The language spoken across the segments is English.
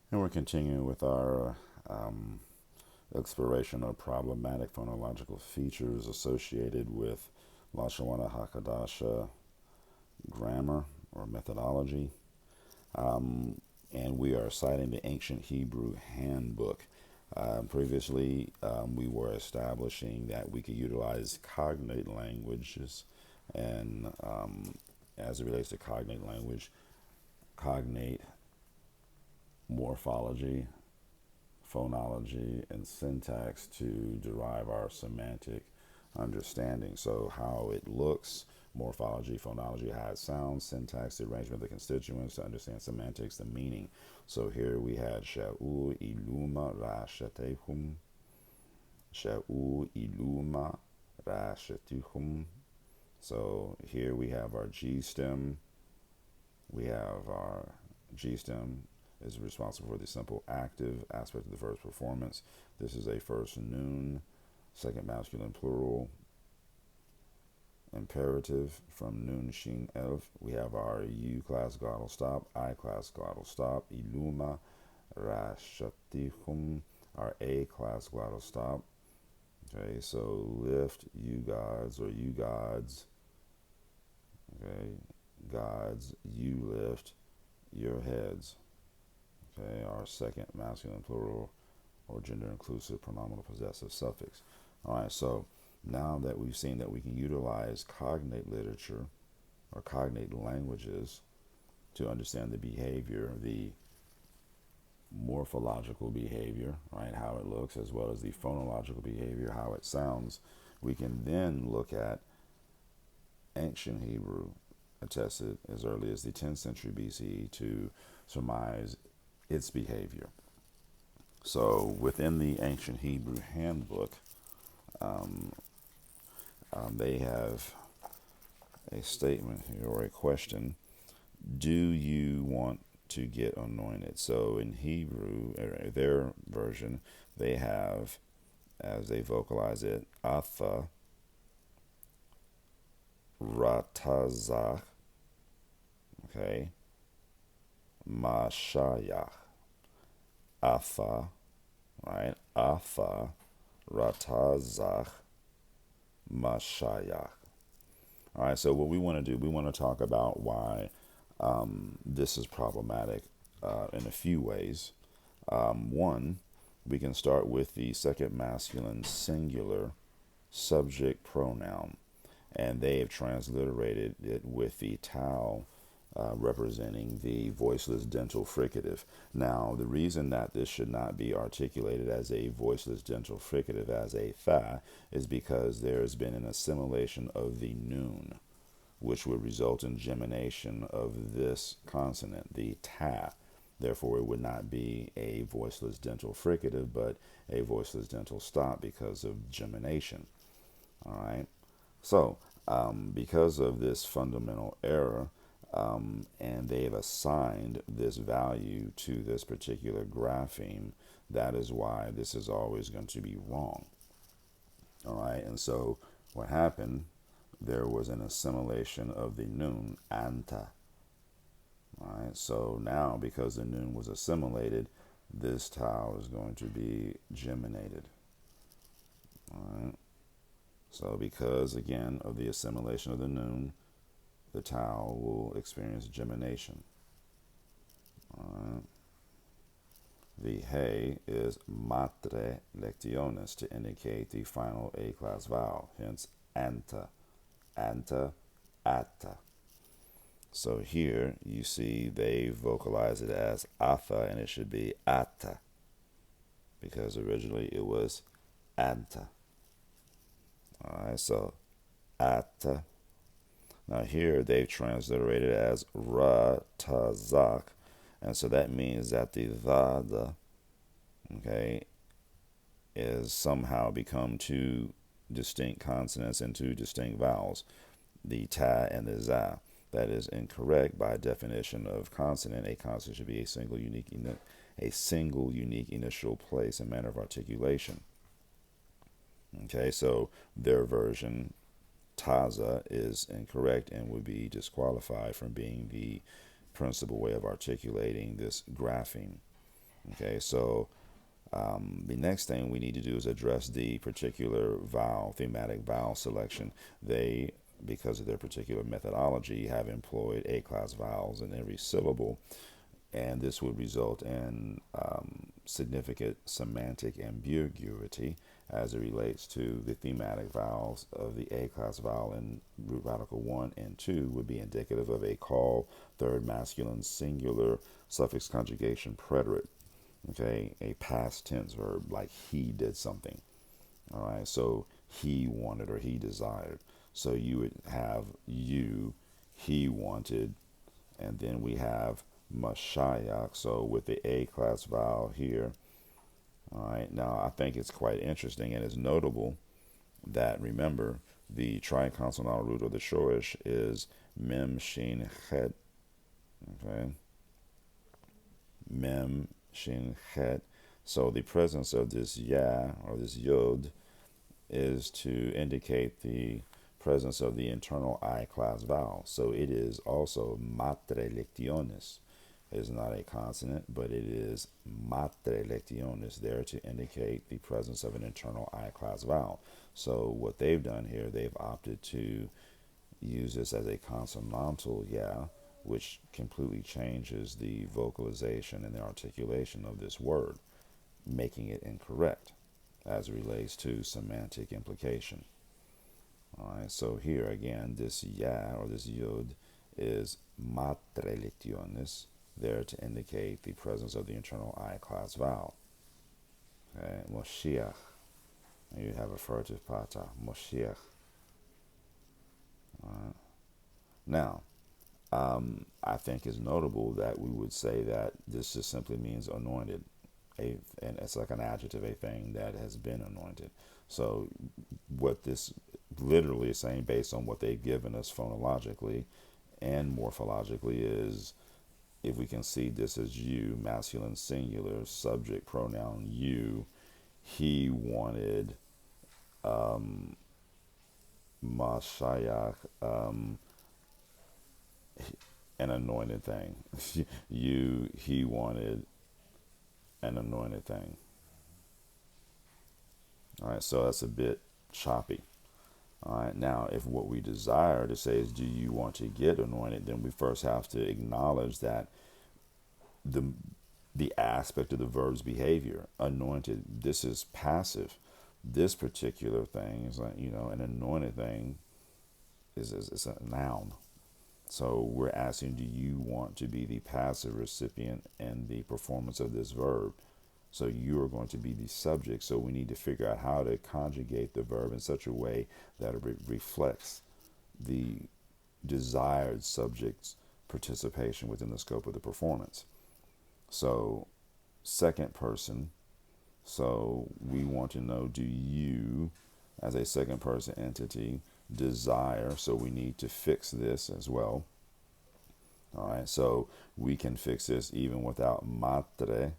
And we're continuing with our exploration of problematic phonological features associated with Lashawana HaQadasha grammar or methodology. And we are citing the ancient Hebrew handbook. Previously, we were establishing that we could utilize cognate languages, and as it relates to cognate language, cognate morphology, phonology, and syntax to derive our semantic understanding. So, how it looks, morphology, phonology, how it sounds, syntax, the arrangement of the constituents to understand semantics, the meaning. So, here we had Sha'u iluma rashatehum, Sha'u iluma rashatehum. So, here we have our G stem, we have our G stem is responsible for the simple active aspect of the verb's performance. This is a first noon, second masculine plural, imperative from noon shin elf. We have our U class glottal stop, I class glottal stop, iluma rashatihum, our A class glottal stop. Okay, so lift you gods or you gods. Okay, gods, you lift your heads. Okay, our second masculine plural or gender inclusive pronominal possessive suffix. All right, so now that we've seen that we can utilize cognate literature or cognate languages to understand the behavior, the morphological behavior, right, how it looks, as well as the phonological behavior, how it sounds, we can then look at ancient Hebrew, attested as early as the 10th century BCE, to surmise its behavior. So within the ancient Hebrew handbook, they have a statement here or a question: do you want to get anointed? So in Hebrew, their version, they have, as they vocalize it, Atha Ratazach, okay, Mashayach. Atha, right? Atha Ratazach Mashayach. All right, so what we want to do, we want to talk about why this is problematic in a few ways. One, we can start with the second masculine singular subject pronoun, and they have transliterated it with the tau representing the voiceless dental fricative. Now, the reason that this should not be articulated as a voiceless dental fricative, as a tha, is because there has been an assimilation of the noon, which would result in gemination of this consonant, the ta. Therefore, it would not be a voiceless dental fricative, but a voiceless dental stop because of gemination. All right. So, because of this fundamental error, and they've assigned this value to this particular grapheme, that is why this is always going to be wrong. All right. And so, what happened? There was an assimilation of the noon, anta. All right. So now, because the noon was assimilated, this tau is going to be geminated. All right. So because, again, of the assimilation of the noon, the tau will experience gemination. All right. The he is matre lectiones to indicate the final A class vowel, hence anta, anta, atta. So here you see they vocalize it as atha, and it should be atta, because originally it was anta. All right, so atta. Now here they've transliterated it as ratazak, and so that means that the the, okay, is somehow become two distinct consonants and two distinct vowels, the ta and the za. That is incorrect by definition of consonant. A consonant should be a single unique initial place and manner of articulation. Okay, so their version, taza, is incorrect and would be disqualified from being the principal way of articulating this grapheme. Okay, so the next thing we need to do is address the particular vowel, thematic vowel selection. They, because of their particular methodology, have employed A-class vowels in every syllable, and this would result in significant semantic ambiguity as it relates to the thematic vowels of the A-class vowel in root radical 1 and 2 would be indicative of a call, third masculine singular suffix conjugation preterite. Okay, a past tense verb like he did something. All right, so he wanted or he desired. So you would have you, he wanted, and then we have Mashiach. So with the A class vowel here, all right, now I think it's quite interesting and it's notable that, remember, the triconsonantal root of the Shoresh is Mem Shin Chet. Okay, Mem Shin Chet. So the presence of this Ya or this Yod is to indicate the presence of the internal I class vowel. So it is also matre lectionis. It is not a consonant, but it is matre lectionis, there to indicate the presence of an internal I class vowel. So what they've done here, they've opted to use this as a consonantal ya, which completely changes the vocalization and the articulation of this word, making it incorrect as it relates to semantic implication. All right, so here again, this ya or this yod is matre lectionis, there to indicate the presence of the internal I class vowel. Okay, Moshiach, and you have a furtive pata, Moshiach. All right. Now, I think it's notable that we would say that this just simply means anointed, and it's like an adjective, a thing that has been anointed. So what this literally is saying, based on what they've given us phonologically and morphologically, is if we can see this as you, masculine singular, subject pronoun you, he wanted Mashiach, an anointed thing. He wanted an anointed thing. All right, so that's a bit choppy. All right, now if what we desire to say is, do you want to get anointed, then we first have to acknowledge that the the aspect of the verb's behavior, anointed, this is passive. This particular thing is like, an anointed thing is a noun. So we're asking, do you want to be the passive recipient in the performance of this verb? So you are going to be the subject. So we need to figure out how to conjugate the verb in such a way that it reflects the desired subject's participation within the scope of the performance. So second person. So we want to know, do you, as a second person entity, desire? So we need to fix this as well. All right, so we can fix this even without matre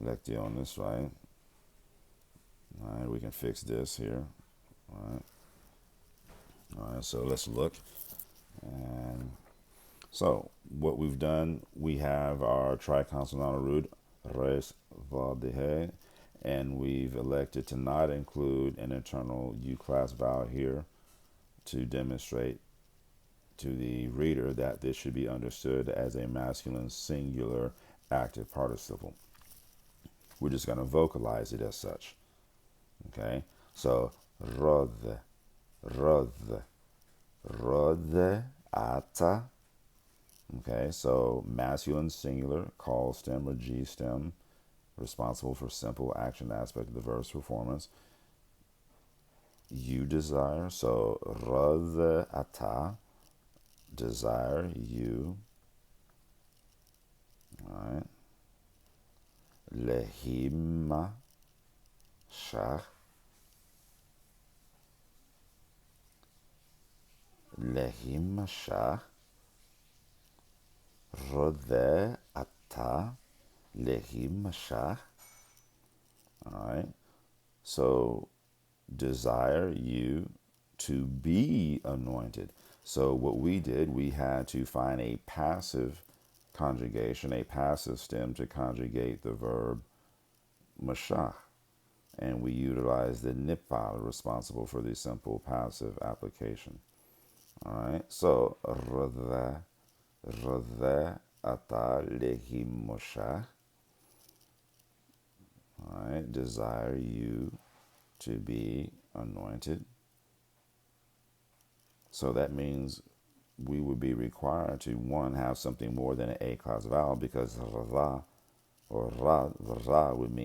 lectionis, right? All right, we can fix this here. All right, so let's look. And so what we've done, we have our triconsonantal root, res, va, de, he, and we've elected to not include an internal U class vowel here to demonstrate to the reader that this should be understood as a masculine singular active participle. We're just going to vocalize it as such. Okay, so rod, rod, rod, ata. Okay, so masculine singular, call stem or G stem, responsible for simple action aspect of the verb's performance. You desire, so rod ata, desire you. All right. Lehima shach, lehima shach, rode ata, lehima shach. All right. So desire you to be anointed. So what we did, we had to find a passive conjugation, a passive stem to conjugate the verb mashach. And we utilize the nip vowel responsible for the simple passive application. All right, so radha ata lehi moshach. All right, desire you to be anointed. So that means we would be required to, one, have something more than an A class vowel, because ra or ra would mean